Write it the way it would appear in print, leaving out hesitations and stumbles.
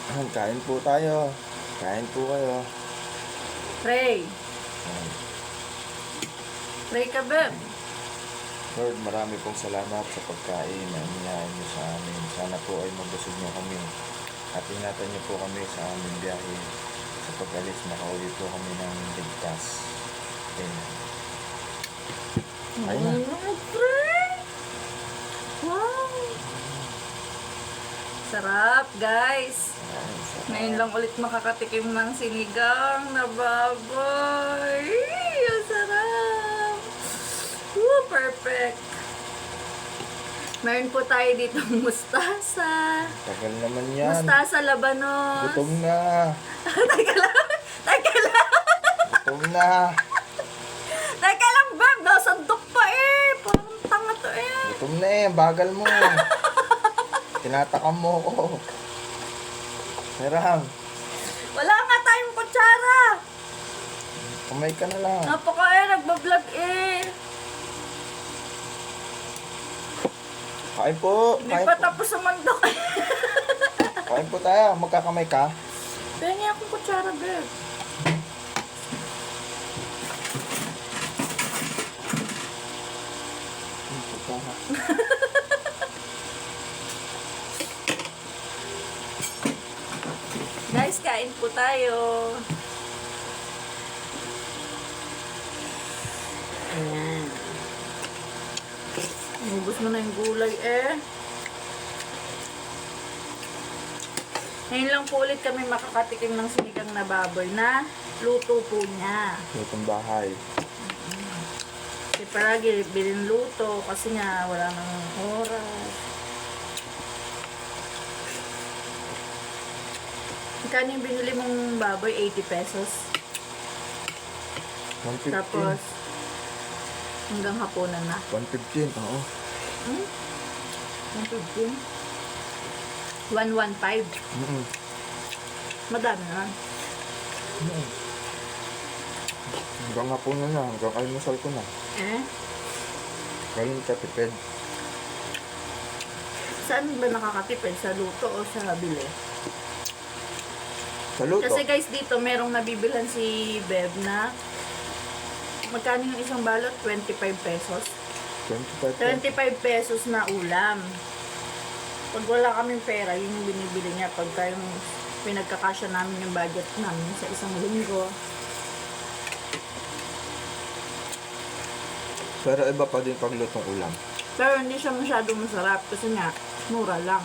Kain po tayo. Kain po kayo. Pray. Pray ka, Beb. Lord, marami pong salamat sa pagkain na inihain niyo sa amin. Sana po ay mabusog niyo kami. At ingatan niyo po kami sa aming biyahe. Sa pag-alis, makauwi po kami ng ligtas. Amen. Ayun na. Pray. Wow. Sarap, guys. Ayun, sarap. Ngayon lang ulit makakatikim ng sinigang na baboy. Ang sarap. Woo, perfect. Meron po tayo dito mustasa. Tagal naman yan. Mustasa labanos. Gutom na. Teka lang. Teka lang. Gutom na. Teka lang, Beb. Nasandok pa eh. Parang tanga to eh. Gutom na eh. Bagal mo. Tinatakam mo ko. Merang. Wala nga tayong kutsara. Kumay ka na lang. Napaka eh. Nagbablog eh. Kain po. Hindi Kain pa po. tapos sa mandok. Kain po tayo. Magkakamay ka. Pengi akong kutsara, Beb. Guys, kain po tayo. Ayan. Ubus mo na yung gulay eh. Ngayon lang po ulit kami makakatikim ng sinigang na baboy na luto po niya. Lutong bahay. Kasi paragi bilhin luto kasi nga wala nang oras. Magkano yung binili mong baboy? 80 pesos. 115. Tapos, hanggang hapunan na. 115. Oo. Hmm? 115? 115. Mm-mm. Madami na. Hanggang hapon na. Hanggang almusal ko na. Eh? Galing katipid. Saan ba nakakatipid? Sa luto o sa bili? Sa luto. Kasi guys, dito merong nabibilhan si Beb na magkano yung isang balot? 25 pesos. 25 pesos. 25 pesos na ulam. Pag wala kaming pera, yun yung binibili niya. Pagka yung pinagkakasya namin yung budget namin sa isang linggo. Pero iba pa din pag lutong ulam. Pero hindi siya masyadong masarap kasi nga, mura lang.